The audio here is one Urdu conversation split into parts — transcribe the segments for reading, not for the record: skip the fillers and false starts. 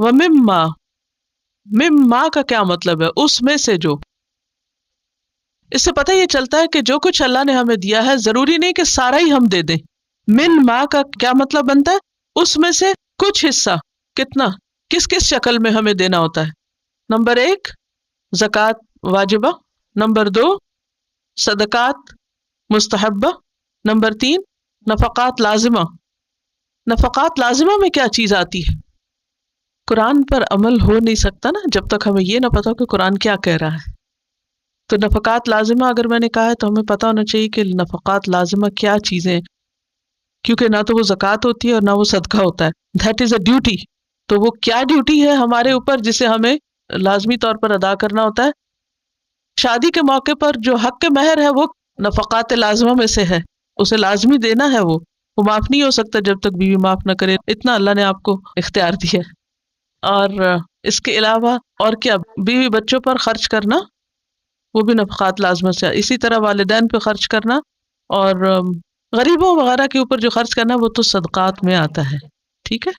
ومما، مما کا کیا مطلب ہے؟ اس میں سے جو. اس سے پتہ یہ چلتا ہے کہ جو کچھ اللہ نے ہمیں دیا ہے ضروری نہیں کہ سارا ہی ہم دے دیں. من ما کا کیا مطلب بنتا ہے؟ اس میں سے کچھ حصہ. کتنا؟ کس کس شکل میں ہمیں دینا ہوتا ہے؟ نمبر 1 زکوٰۃ واجبہ، نمبر 2 صدقات مستحبہ، نمبر 3 نفقات لازمہ. نفقات لازمہ میں کیا چیز آتی ہے؟ قرآن پر عمل ہو نہیں سکتا نا جب تک ہمیں یہ نہ پتا ہو کہ قرآن کیا کہہ رہا ہے. تو نفقات لازمہ اگر میں نے کہا ہے تو ہمیں پتا ہونا چاہیے کہ نفقات لازمہ کیا چیزیں، کیونکہ نہ تو وہ زکوٰۃ ہوتی ہے اور نہ وہ صدقہ ہوتا ہے. That is a duty. تو وہ کیا ڈیوٹی ہے ہمارے اوپر جسے ہمیں لازمی طور پر ادا کرنا ہوتا ہے؟ شادی کے موقع پر جو حق کے مہر ہے وہ نفقات لازمہ میں سے ہے، اسے لازمی دینا ہے. وہ معاف نہیں ہو سکتا جب تک بیوی معاف نہ کرے. اتنا اللہ نے آپ کو اختیار دیا ہے. اور اس کے علاوہ اور کیا؟ بیوی بچوں پر خرچ کرنا وہ بھی نفقات لازمہ سے. اسی طرح والدین پہ خرچ کرنا اور غریبوں وغیرہ کے اوپر جو خرچ کرنا وہ تو صدقات میں آتا ہے. ٹھیک ہے،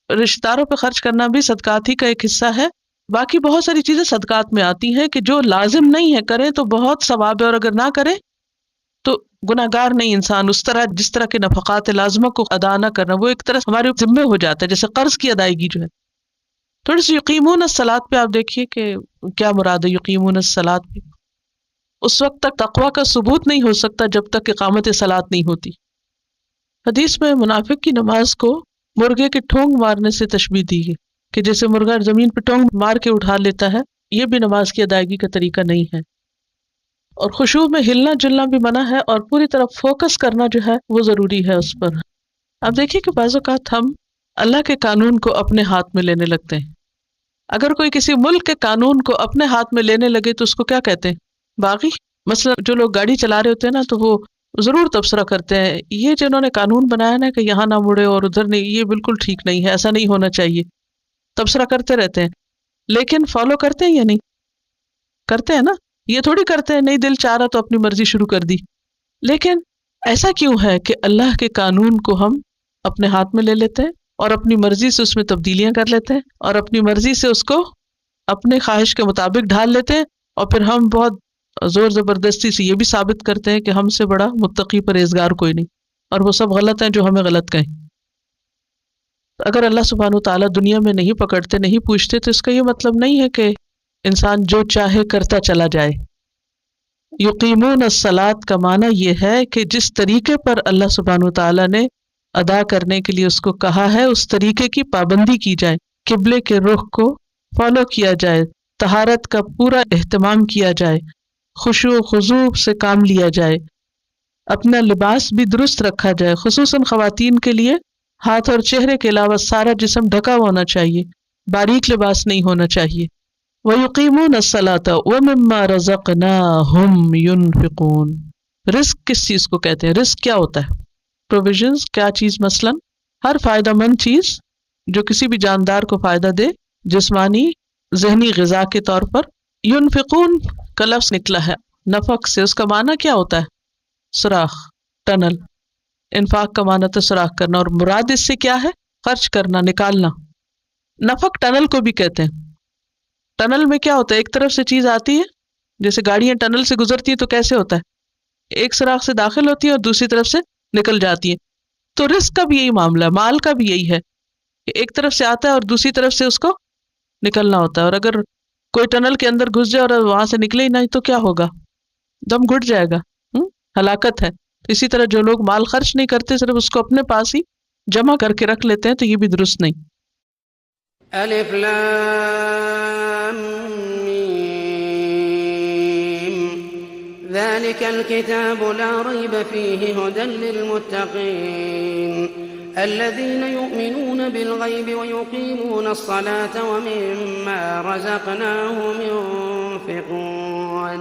رشتہ داروں پہ خرچ کرنا بھی صدقات ہی کا ایک حصہ ہے. باقی بہت ساری چیزیں صدقات میں آتی ہیں کہ جو لازم نہیں ہے کریں تو بہت ثواب ہے، اور اگر نہ کریں تو گناہگار نہیں انسان. اس طرح جس طرح کے نفقات لازمہ کو ادا نہ کرنا وہ ایک طرح ہمارے ذمے ہو جاتا ہے، جیسے قرض کی ادائیگی جو ہے. تھوڑی سی یقیمون الصلاۃ پہ آپ دیکھیے کہ کیا مراد ہے یقیمون الصلاۃ پہ. اس وقت تک تقویٰ کا ثبوت نہیں ہو سکتا جب تک اقامت صلاۃ نہیں ہوتی. حدیث میں منافق کی نماز کو مرغے کے ٹھونگ مارنے سے تشبیہ دی ہے کہ جیسے مرغا زمین پہ ٹونگ مار کے اٹھا لیتا ہے، یہ بھی نماز کی ادائیگی کا طریقہ نہیں ہے. اور خشوع میں ہلنا جلنا بھی منع ہے، اور پوری طرح فوکس کرنا جو ہے وہ ضروری ہے اس پر. اب دیکھیے کہ بعض اوقات ہم اللہ کے قانون کو اپنے ہاتھ میں لینے لگتے ہیں. اگر کوئی کسی ملک کے قانون کو اپنے ہاتھ میں لینے لگے تو اس کو کیا کہتے ہیں؟ باغی. مثلا جو لوگ گاڑی چلا رہے ہوتے ہیں نا تو وہ ضرور تبصرہ کرتے ہیں یہ جنہوں نے قانون بنایا نا کہ یہاں نہ مڑے اور ادھر نہیں، یہ بالکل ٹھیک نہیں ہے، ایسا نہیں ہونا چاہیے. تبصرہ کرتے رہتے ہیں، لیکن فالو کرتے ہیں یا نہیں کرتے ہیں نا؟ یہ تھوڑی کرتے ہیں نہیں دل چاہ رہا تو اپنی مرضی شروع کر دی. لیکن ایسا کیوں ہے کہ اللہ کے قانون کو ہم اپنے ہاتھ میں لے لیتے ہیں اور اپنی مرضی سے اس میں تبدیلیاں کر لیتے ہیں اور اپنی مرضی سے اس کو اپنے خواہش کے مطابق ڈھال لیتے ہیں، اور پھر ہم بہت زور زبردستی سے یہ بھی ثابت کرتے ہیں کہ ہم سے بڑا متقی پرہیزگار کوئی نہیں، اور وہ سب غلط ہیں جو ہمیں غلط کہیں. اگر اللہ سبحانہ و تعالیٰ دنیا میں نہیں پکڑتے، نہیں پوچھتے، تو اس کا یہ مطلب نہیں ہے کہ انسان جو چاہے کرتا چلا جائے. یقیمون الصلاۃ کا معنی یہ ہے کہ جس طریقے پر اللہ سبحانہ و تعالیٰ نے ادا کرنے کے لیے اس کو کہا ہے اس طریقے کی پابندی کی جائے، قبلے کے رخ کو فالو کیا جائے، طہارت کا پورا اہتمام کیا جائے، خشوع و خضوع سے کام لیا جائے، اپنا لباس بھی درست رکھا جائے. خصوصاً خواتین کے لیے ہاتھ اور چہرے کے علاوہ سارا جسم ڈھکا ہونا چاہیے، باریک لباس نہیں ہونا چاہیے. وَيُقِيمُونَ الصَّلَاةَ وَمِمَّا رَزَقْنَاهُمْ يُنْفِقُونَ. رزق کس چیز کو کہتے ہیں؟ رزق کیا ہوتا ہے؟ پروویژنز. کیا چیز؟ مثلاً ہر فائدہ مند چیز جو کسی بھی جاندار کو فائدہ دے، جسمانی ذہنی غذا کے طور پر. ينفقون کا لفظ نکلا ہے نفق سے، اس کا معنی کیا ہوتا ہے؟ سوراخ، ٹنل. انفاق کا معنی تو سوراخ کرنا، اور مراد اس سے کیا ہے؟ خرچ کرنا، نکالنا. نفق ٹنل کو بھی کہتے ہیں. ٹنل میں کیا ہوتا ہے؟ ایک طرف سے چیز آتی ہے، جیسے گاڑیاں ٹنل سے گزرتی ہیں تو کیسے ہوتا ہے؟ ایک سوراخ سے داخل ہوتی ہے اور دوسری طرف سے نکل جاتی ہے. تو رزق کا بھی یہی معاملہ ہے، مال کا بھی یہی ہے کہ ایک طرف سے آتا ہے اور دوسری طرف سے اس کو نکلنا ہوتا ہے. اور اگر کوئی ٹنل کے اندر گھس جائے اور وہاں سے نکلے ہی نہیں تو کیا ہوگا؟ دم گھٹ جائے گا، ہلاکت ہے. اسی طرح جو لوگ مال خرچ نہیں کرتے، صرف اس کو اپنے پاس ہی جمع کر کے رکھ لیتے ہیں، تو یہ بھی درست نہیں. الف لام ذلك الكتاب لا ريب فيه هدى للمتقين الذين يؤمنون بالغيب ويقيمون الصلاة ومما رزقناهم ينفقون